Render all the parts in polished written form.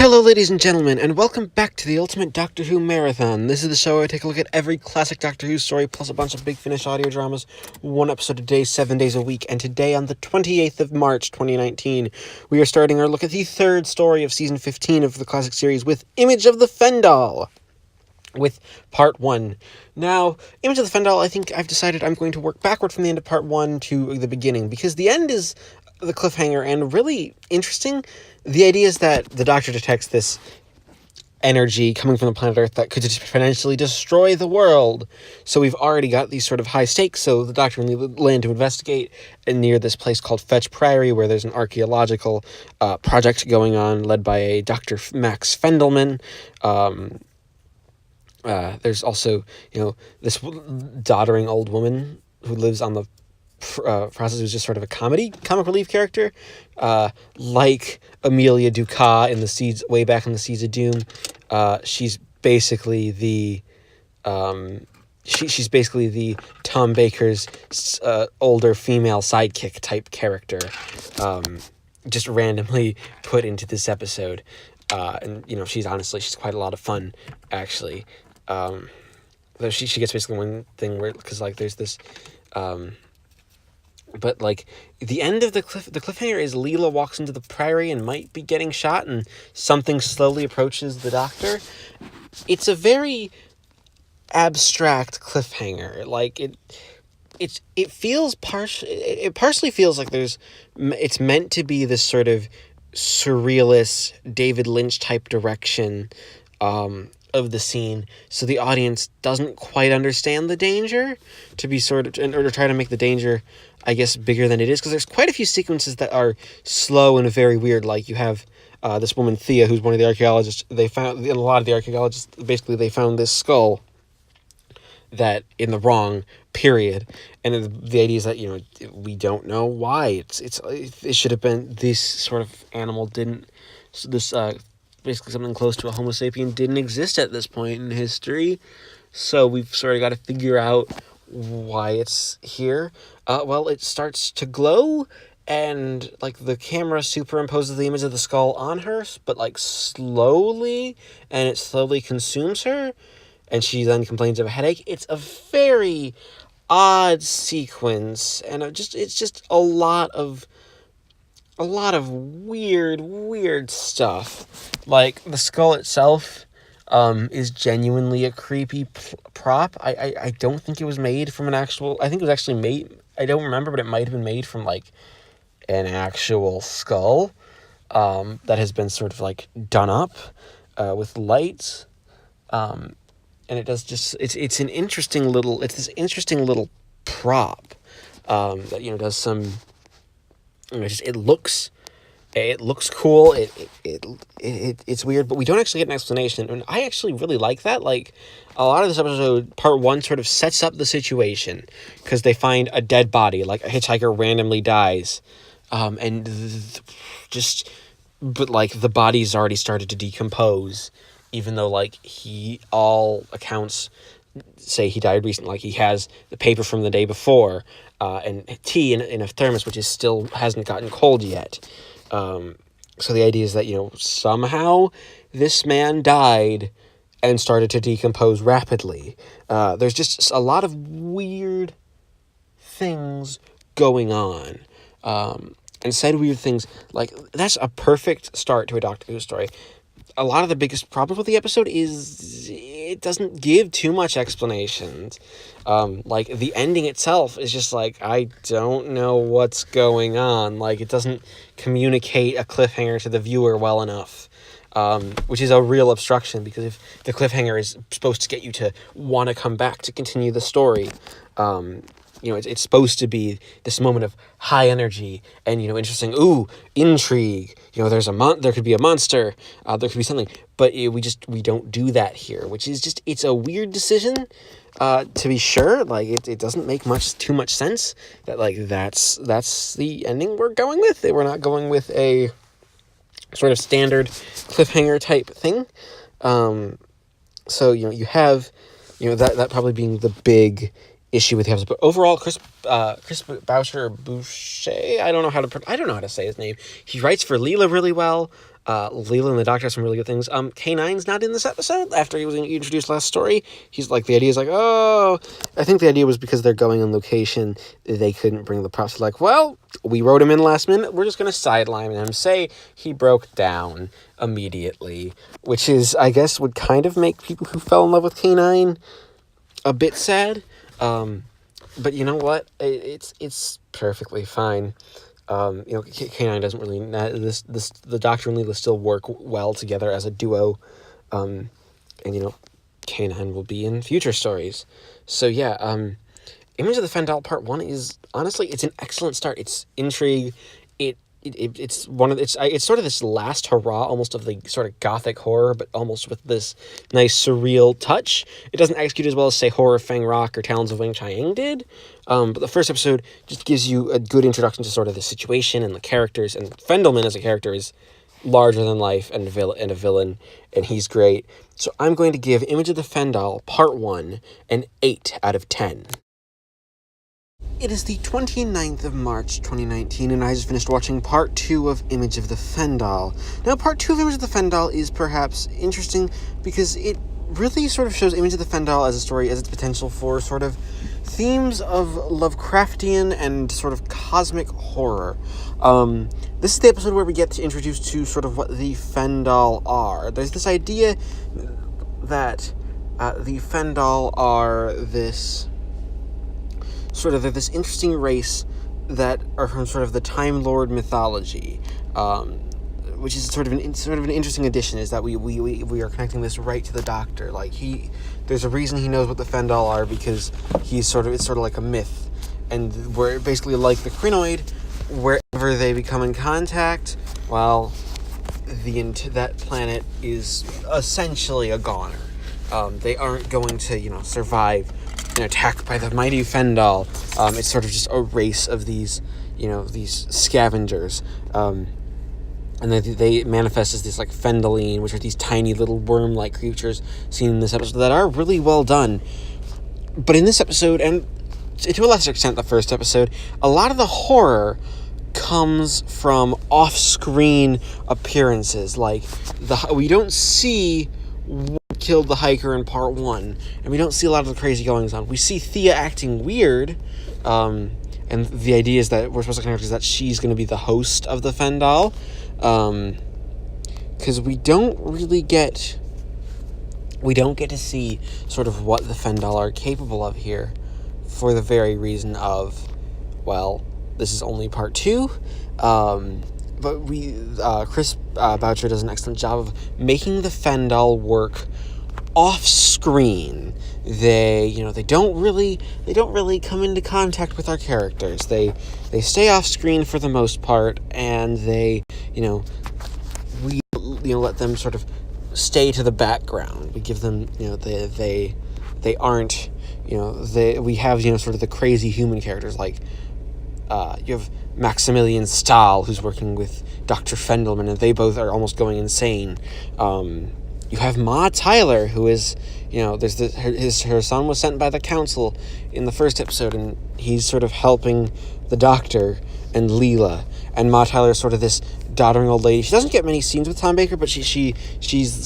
Hello ladies and gentlemen, and welcome back to the Ultimate Doctor Who Marathon. This is the show where I take a look at every classic Doctor Who story, plus a bunch of Big Finish audio dramas, one episode a day, 7 days a week, and today on the 28th of March, 2019, we are starting our look at the third story of Season 15 of the classic series with Image of the Fendahl, with Part 1. Now, Image of the Fendahl, I think I've decided I'm going to work backward from the end of Part 1 to the beginning, because the end is the cliffhanger and really interesting. The idea is that the Doctor detects this energy coming from the planet Earth that could potentially destroy the world. So we've already got these sort of high stakes, so the Doctor and the land to investigate near this place called Priory, where there's an archeological project going on led by a Dr. Max Fendelman. There's also, this doddering old woman who lives on the process, who's just sort of a comic relief character, like Amelia Dukas in the Seeds, way back in the Seeds of Doom. She's basically the she's basically the Tom Baker's older female sidekick type character, just randomly put into this episode, and she's quite a lot of fun actually. Though she gets basically one thing where, because there's this but the end of the cliffhanger is Leela walks into the Priory and might be getting shot, and something slowly approaches the Doctor. It's a very abstract cliffhanger. It feels it partially feels like it's meant to be this sort of surrealist David Lynch type direction of the scene, so the audience doesn't quite understand the danger, to be or try to make the danger, I guess, bigger than it is, because there's quite a few sequences that are slow and very weird. Like, you have this woman Thea, who's one of the archaeologists. A lot of the archaeologists, basically, they found this skull that in the wrong period, and the idea is that we don't know why it should have been this sort of animal basically something close to a Homo sapien didn't exist at this point in history, so we've sort of got to figure out why it's here. It starts to glow, and the camera superimposes the image of the skull on her, but slowly, and it slowly consumes her, and she then complains of a headache. It's a very odd sequence, and it's just a lot of weird stuff. The skull itself is genuinely a creepy prop. I don't think it was made from I think it was actually made, I don't remember, but it might have been made from an actual skull that has been sort of done up with lights, and it does it's this interesting little prop that does some, it looks cool. It's weird, but we don't actually get an explanation, and I actually really like that. A lot of this episode, Part 1, sort of sets up the situation, because they find a dead body, a hitchhiker randomly dies, but the body's already started to decompose, even though all accounts say he died recently. He has the paper from the day before, and tea in a thermos, which still hasn't gotten cold yet. So the idea is that, somehow this man died and started to decompose rapidly. There's just a lot of weird things going on. And said weird things, that's a perfect start to a Doctor Who story. A lot of the biggest problem with the episode is it doesn't give too much explanations. The ending itself is just I don't know what's going on. It doesn't communicate a cliffhanger to the viewer well enough, which is a real obstruction, because if the cliffhanger is supposed to get you to want to come back to continue the story, it's supposed to be this moment of high energy and, interesting, intrigue, there could be a monster, there could be something, but we don't do that here, which is it's a weird decision, to be sure. It doesn't make too much sense that, that's the ending we're going with. We're not going with a sort of standard cliffhanger type thing. So, you have, that probably being the big issue with the episode. But overall, Chris Boucher, I don't know how to say his name. He writes for Leela really well. Leela and the Doctor have some really good things. K9's not in this episode after he was introduced last story. He's like, the idea is like, oh, I think the idea was because they're going on location, they couldn't bring the props. Like, well, we wrote him in last minute, we're just going to sideline him, say he broke down immediately, which is, I guess, would kind of make people who fell in love with K9 a bit sad. But you know what? It's perfectly fine. K9 doesn't really the Doctor and Leela still work well together as a duo, and K9 will be in future stories. So yeah, Image of the Fendahl Part 1 is honestly, it's an excellent start. It's intrigue. It's sort of this last hurrah almost of the sort of gothic horror, but almost with this nice surreal touch. It doesn't execute as well as, say, Horror of Fang Rock or Talons of Wing Chiang did, but the first episode just gives you a good introduction to sort of the situation and the characters, and Fendelman as a character is larger than life and a villain, and he's great. So I'm going to give Image of the Fendahl Part 1 an 8 out of 10. It is the 29th of March, 2019, and I just finished watching Part 2 of Image of the Fendahl. Now, Part 2 of Image of the Fendahl is perhaps interesting because it really sort of shows Image of the Fendahl as a story as its potential for sort of themes of Lovecraftian and sort of cosmic horror. This is the episode where we get to introduce to sort of what the Fendahl are. There's this idea that the Fendahl are this... they're this interesting race that are from sort of the Time Lord mythology, which is sort of an interesting addition. Is that we are connecting this right to the Doctor. Like there's a reason he knows what the Fendahl are, because it's sort of like a myth, and we're basically like the Crinoid, wherever they become in contact, well, that planet is essentially a goner. They aren't going to survive an attack by the mighty Fendahl. It's sort of just a race of these scavengers. And they manifest as this, like, Fendaline, which are these tiny little worm-like creatures seen in this episode that are really well done. But in this episode, and to a lesser extent the first episode, a lot of the horror comes from off-screen appearances. Like, we don't see what killed the hiker in Part 1, and we don't see a lot of the crazy goings on. We see Thea acting weird, and the idea is that we're supposed to connect is that she's going to be the host of the Fendahl, because we don't get to see sort of what the Fendahl are capable of here, for the very reason of, well, this is only Part 2, but Chris Boucher does an excellent job of making the Fendahl work off screen. They don't really come into contact with our characters. They stay off screen for the most part, and we let them sort of stay to the background. We give them, they aren't, we have, sort of the crazy human characters, like you have Maximilian Stahl, who's working with Dr. Fendelman, and they both are almost going insane. You have Ma Tyler, who is, her son was sent by the council in the first episode, and he's sort of helping the Doctor and Leela. And Ma Tyler is sort of this doddering old lady. She doesn't get many scenes with Tom Baker, but she's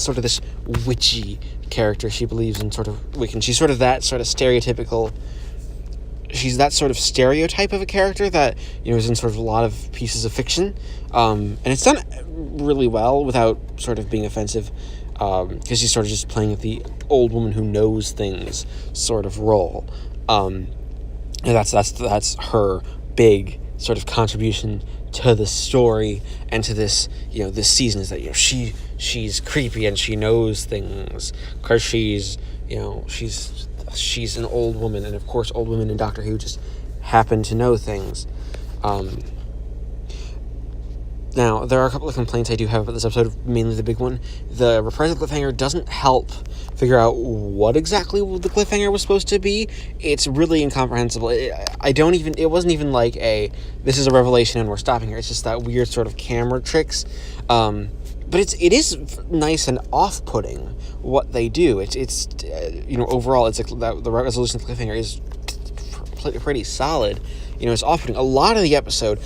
sort of this witchy character. She believes in sort of Wiccan. She's sort of that sort of stereotypical... She's that sort of stereotype of a character that, is in sort of a lot of pieces of fiction. And it's done really well without sort of being offensive, because she's sort of just playing the old woman who knows things sort of role. And that's her big sort of contribution to the story and to this, this season, is that, she's creepy and she knows things because she's an old woman, and of course old women in Doctor Who just happen to know things. Now, there are a couple of complaints I do have about this episode, mainly the big one. The reprisal cliffhanger doesn't help figure out what exactly the cliffhanger was supposed to be. It's really incomprehensible. It wasn't even like this is a revelation and we're stopping here. It's just that weird sort of camera tricks. But it is nice and off-putting what they do. It's overall, it's like the resolution of the cliffhanger is pretty solid. It's off-putting. A lot of the episode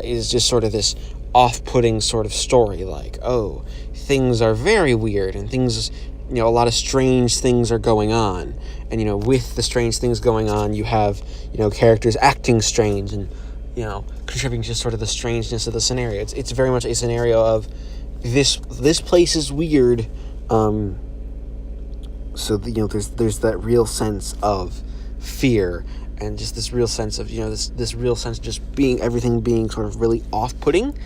is just sort of this off-putting sort of story, like, oh, things are very weird, and things, a lot of strange things are going on. And, with the strange things going on, you have, characters acting strange and, contributing to sort of the strangeness of the scenario. It's very much a scenario of this place is weird, so there's that real sense of fear, and just this real sense of this real sense of just everything being sort of really off-putting.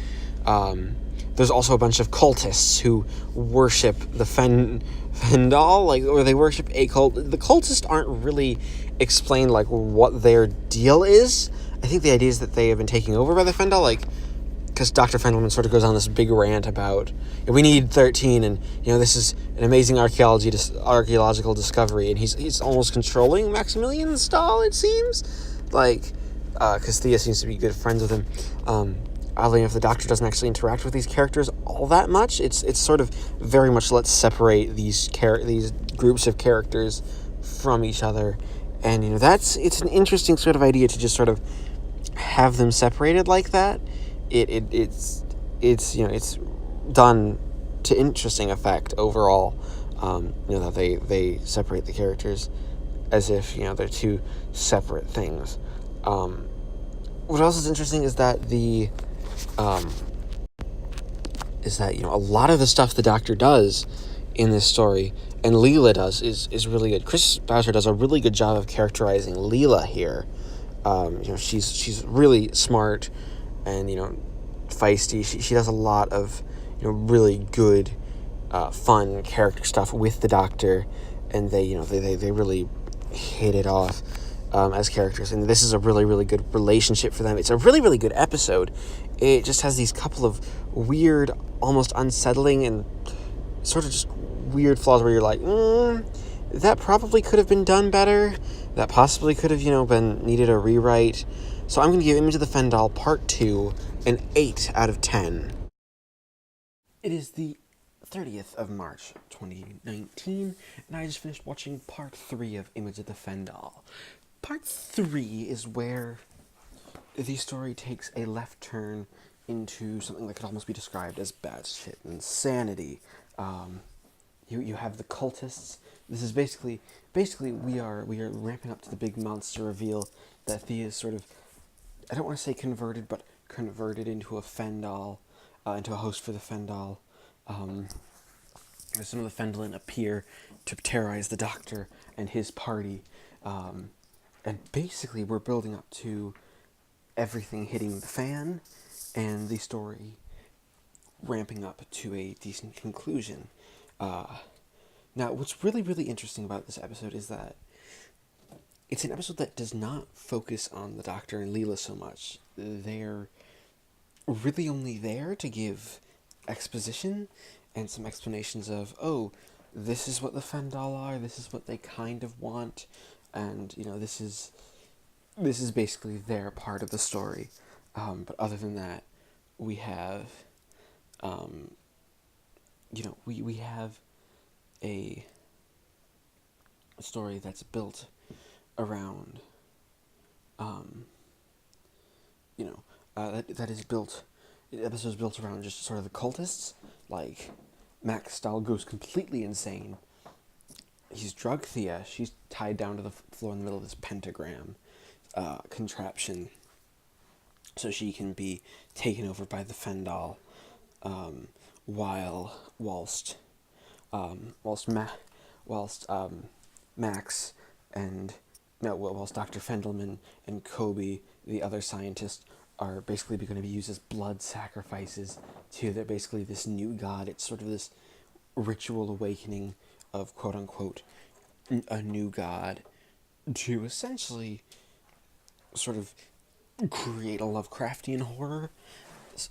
There's also a bunch of cultists who worship the Fendahl, or they worship a cult. The cultists aren't really explained what their deal is. I think the idea is that they have been taken over by the Fendahl, because Dr. Fendelman sort of goes on this big rant about we need 13, and this is an amazing archaeological discovery, and he's almost controlling Maximilian Stahl, it seems, because Thea seems to be good friends with him. Oddly enough, the Doctor doesn't actually interact with these characters all that much. It's sort of very much let's separate these groups of characters from each other, and it's an interesting sort of idea to just sort of have them separated like that. It's done to interesting effect overall. That they separate the characters as if they're two separate things. What else is interesting is that a lot of the stuff the Doctor does in this story and Leela does is really good. Chris Boucher does a really good job of characterizing Leela here. She's really smart and feisty. She does a lot of really good fun character stuff with the Doctor, and they really hit it off as characters, and this is a really, really good relationship for them. It's a really, really good episode. It just has these couple of weird, almost unsettling and sort of just weird flaws where you're like, that probably could have been done better. That possibly could have, been needed a rewrite. So I'm going to give Image of the Fendahl Part 2 an 8 out of 10. It is the 30th of March, 2019, and I just finished watching Part 3 of Image of the Fendahl. Part 3 is where the story takes a left turn into something that could almost be described as batshit insanity. You have the cultists. This is basically we are ramping up to the big monster reveal that Thea is sort of, I don't want to say converted, but converted into a Fendahl, into a host for the Fendahl. Some of the Fendahl appear to terrorize the Doctor and his party, and basically we're building up to everything hitting the fan, and the story ramping up to a decent conclusion. Now, what's really, really interesting about this episode is that it's an episode that does not focus on the Doctor and Leela so much. They're really only there to give exposition and some explanations of, this is what the Fendahl are, this is what they kind of want, and, this is basically their part of the story. But other than that, we have, we have a story that's built around, that is built, the episode's built around just sort of the cultists. Max Stahl goes completely insane. He's drugged Thea. She's tied down to the floor in the middle of this pentagram contraption so she can be taken over by the Fendahl, whilst Max and whilst Dr. Fendelman and Kobe, the other scientist, are basically going to be used as blood sacrifices to basically this new god. It's sort of this ritual awakening of quote unquote a new god to essentially sort of create a Lovecraftian horror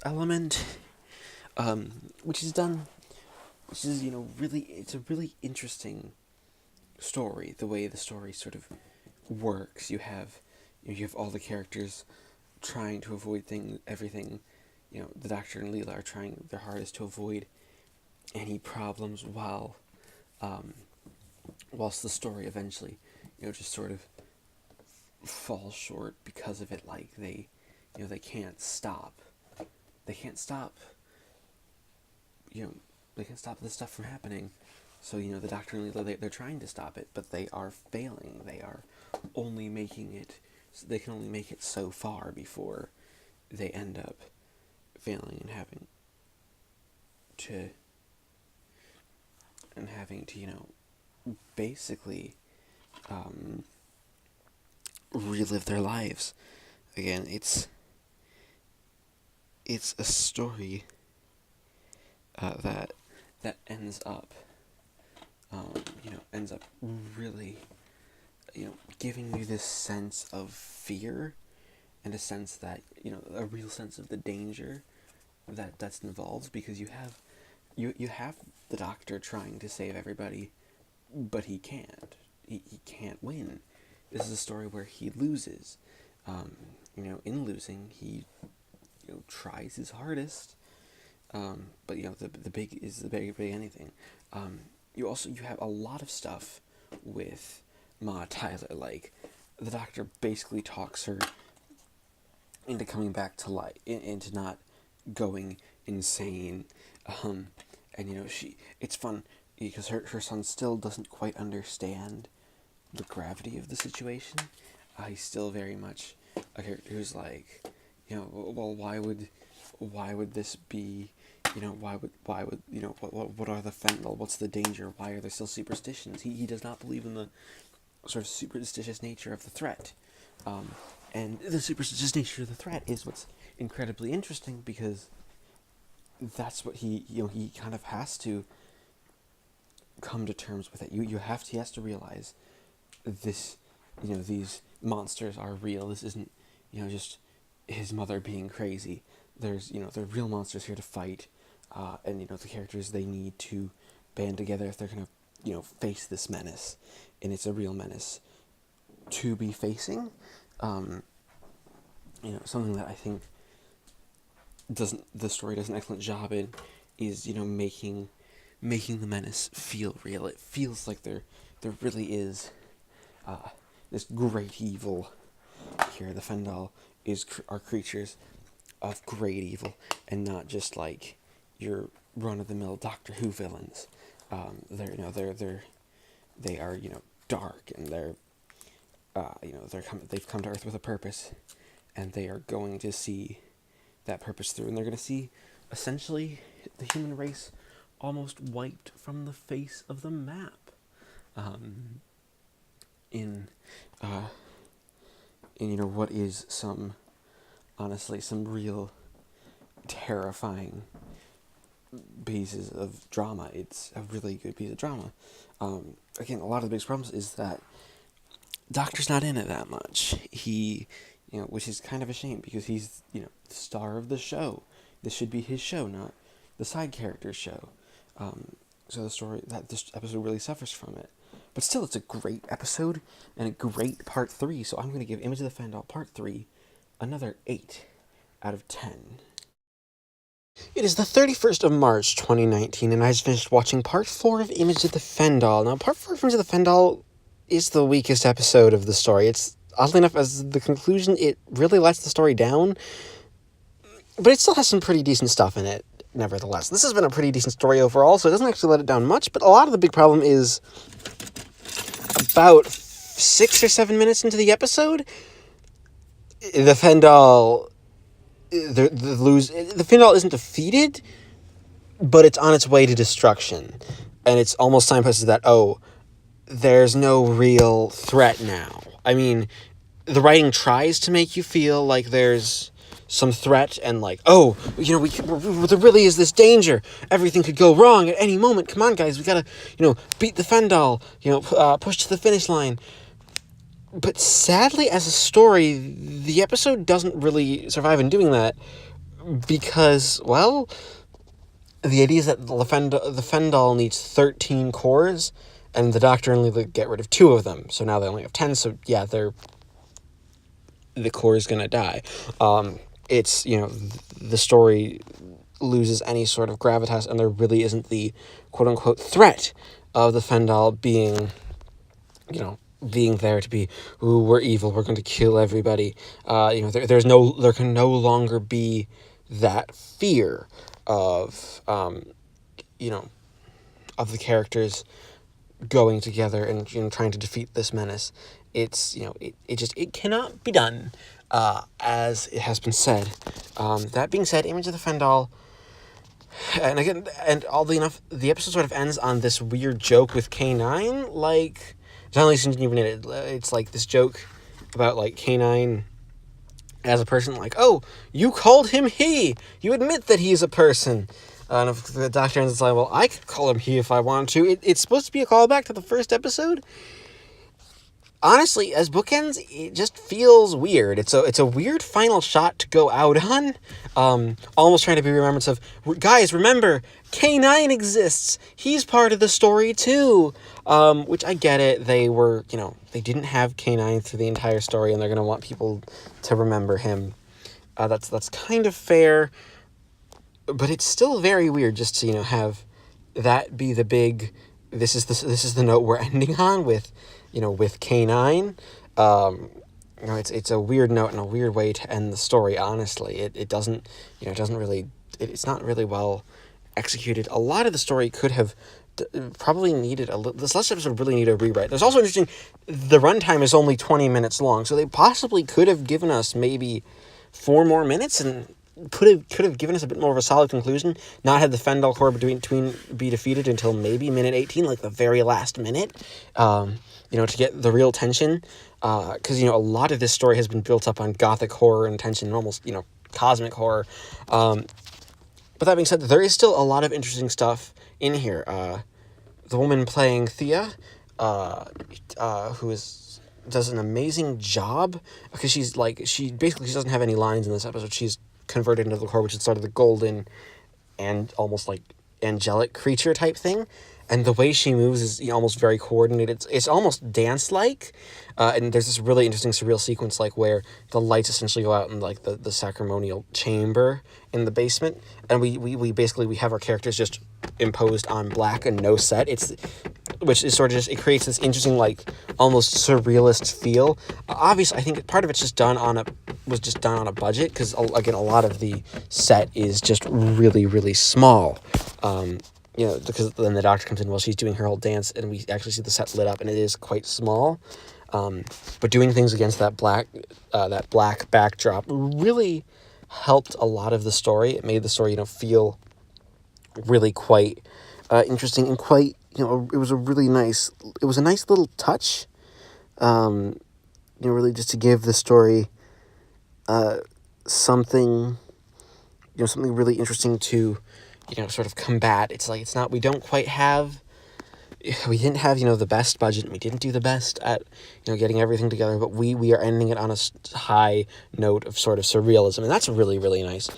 element, which is really, it's a really interesting story, the way the story sort of works. You have all the characters trying to avoid everything. The Doctor and Leela are trying their hardest to avoid any problems whilst the story eventually, just sort of falls short because of it. They can't stop they can't stop, they can't stop this stuff from happening. So, the Doctor and Leela, they're trying to stop it, but they are failing. They are only making it, they can only make it so far before they end up failing and having to, basically relive their lives. Again, it's a story that ends up really, giving you this sense of fear and a sense that, a real sense of the danger that's involved, because you have the Doctor trying to save everybody, but he can't. He can't win. This is a story where he loses. In losing, he tries his hardest. But the big is the big anything. You have a lot of stuff with Ma Tyler. Like, the Doctor basically talks her into coming back to life, into not going insane. And it's fun because her son still doesn't quite understand the gravity of the situation. He's still very much a character who's like, well, why would this be, why would what are the Fendahl? What's the danger? Why are there still superstitions? He does not believe in the sort of superstitious nature of the threat. And the superstitious nature of the threat is what's incredibly interesting, because that's what he kind of has to come to terms with it. He has to realize this, these monsters are real. This isn't, just his mother being crazy. There's, there are real monsters here to fight, and the characters, they need to band together if they're gonna, face this menace, and it's a real menace to be facing. Something that I think the story does an excellent job in is, making the menace feel real. It feels like there really is this great evil here. The Fendahl are creatures of great evil, and not just like your run-of-the-mill Doctor Who villains. They are dark, and they've come to Earth with a purpose, and they are going to see that purpose through, and they're going to see essentially the human race almost wiped from the face of the map. In what is some real terrifying pieces of drama. It's a really good piece of drama. Again, a lot of the biggest problems is that Doctor's not in it that much. He, which is kind of a shame, because he's, the star of the show. This should be his show, not the side character's show. So this episode really suffers from it. But still, it's a great episode, and a great part 3, so I'm going to give Image of the Fendahl part 3 another 8 out of 10. It is the 31st of March, 2019, and I just finished watching part 4 of Image of the Fendahl. Now, part 4 of Image of the Fendahl is the weakest episode of the story. It's, oddly enough, as the conclusion, it really lets the story down, but it still has some pretty decent stuff in it, nevertheless. This has been a pretty decent story overall, so it doesn't actually let it down much, but a lot of the big problem is about 6 or 7 minutes into the episode, the Fendahl... The Fendahl isn't defeated, but it's on its way to destruction. And it's almost signposted that, there's no real threat now. I mean, the writing tries to make you feel like there's some threat, and like, there really is this danger. Everything could go wrong at any moment. Come on, guys, we gotta, beat the Fendahl, push to the finish line. But sadly, as a story, the episode doesn't really survive in doing that, because, well, the idea is that the Fendahl needs 13 cores, and the Doctor only get rid of 2 of them, so now they only have 10, so yeah, the core is gonna die. It's, the story loses any sort of gravitas, and there really isn't the quote-unquote threat of the Fendahl being, being there to be, we're evil, we're going to kill everybody. There can no longer be that fear of, of the characters going together and trying to defeat this menace. It's it cannot be done, as it has been said. That being said, Image of the Fendahl, and again, and oddly enough, the episode sort of ends on this weird joke with K9. Like, John Leeson didn't even in it. It's like this joke about like K9 as a person. Like, oh, you called him he. You admit that he's a person. And if the doctor ends like, well, I could call him he if I wanted to. It's supposed to be a callback to the first episode. Honestly, as bookends, it just feels weird. It's a weird final shot to go out on. Almost trying to be remembrance of, guys, remember, K9 exists. He's part of the story too. Which I get it. They were, they didn't have K9 through the entire story, and they're gonna want people to remember him. That's kind of fair, but it's still very weird just to have that be the big. This is the note we're ending on with. With K9, it's a weird note and a weird way to end the story. Honestly, it doesn't, it's not really well executed. A lot of the story could have probably needed this last episode really needed a rewrite. There's also interesting, the runtime is only 20 minutes long, so they possibly could have given us maybe 4 more minutes and could have given us a bit more of a solid conclusion, not had the Fendahl Corps be defeated until maybe minute 18, like the very last minute, to get the real tension, because, a lot of this story has been built up on gothic horror and tension, and almost, cosmic horror, but that being said, there is still a lot of interesting stuff in here. The woman playing Thea, who does an amazing job, because she doesn't have any lines in this episode. She's converted into the Corps, which is sort of the golden and almost like angelic creature type thing, and the way she moves is almost very coordinated. It's almost dance-like, and there's this really interesting surreal sequence like where the lights essentially go out in like the sacramental chamber in the basement, and we basically have our characters just imposed on black and no set. Which is sort of just, it creates this interesting, like, almost surrealist feel. Obviously, I think part of it's was just done on a budget, because, again, a lot of the set is just really, really small. Because then the doctor comes in while she's doing her whole dance, and we actually see the set lit up, and it is quite small. But doing things against that black backdrop really helped a lot of the story. It made the story, feel really quite interesting and quite, it was a nice little touch, really just to give the story something really interesting to, sort of combat. It's like, we didn't have, the best budget, and we didn't do the best at, getting everything together, but we are ending it on a high note of sort of surrealism, and that's really, really nice.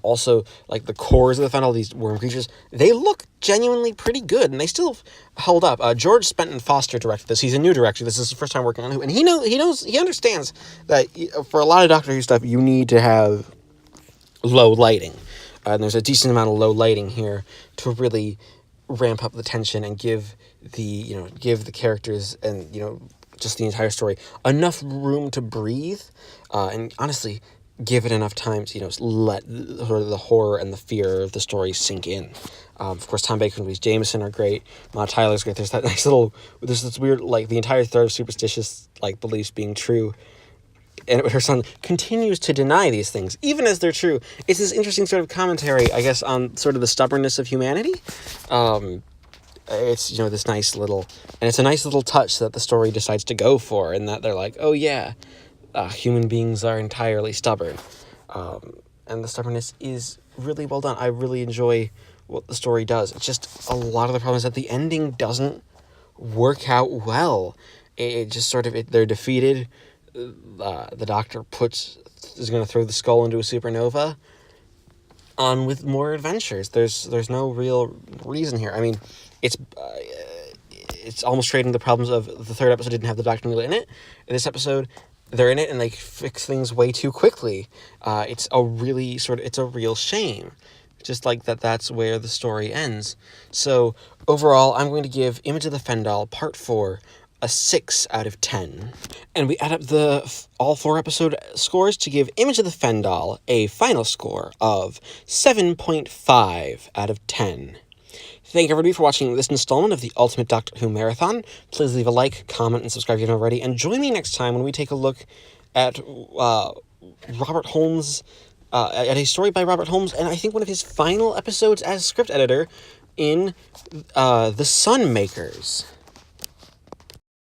Also, like, the cores of the Fendahl, these worm creatures, they look genuinely pretty good, and they still hold up. George Spenton-Foster directed this. He's a new director. This is his first time working on Who, and he understands that for a lot of Doctor Who stuff, you need to have low lighting. And there's a decent amount of low lighting here to really ramp up the tension and give the characters and just the entire story enough room to breathe, and honestly give it enough time to let sort of the horror and the fear of the story sink in. Of course, Tom Baker and Louise Jameson are great. Ma Tyler's great. There's this weird, like, the entire thread of superstitious, like, beliefs being true, and her son continues to deny these things, even as they're true. It's this interesting sort of commentary, I guess, on sort of the stubbornness of humanity. It's, this nice little, and it's a nice little touch that the story decides to go for, and that they're like, oh yeah, human beings are entirely stubborn. And the stubbornness is really well done. I really enjoy what the story does. It's just a lot of the problem is that the ending doesn't work out well. It just sort of, they're defeated. The doctor is going to throw the skull into a supernova, on with more adventures. There's no real reason here. I mean, it's almost trading the problems of the third episode didn't have the Doctor Neela in it. In this episode, they're in it and they fix things way too quickly. It's a real shame. Just like that's where the story ends. So overall, I'm going to give Image of the Fendahl Part 4 a 6 out of 10. And we add up all 4 episode scores to give Image of the Fendahl a final score of 7.5 out of 10. Thank everybody for watching this installment of the Ultimate Doctor Who Marathon. Please leave a like, comment, and subscribe if you haven't already. And join me next time when we take a look at Robert Holmes, at a story by Robert Holmes, and I think one of his final episodes as script editor in The Sunmakers.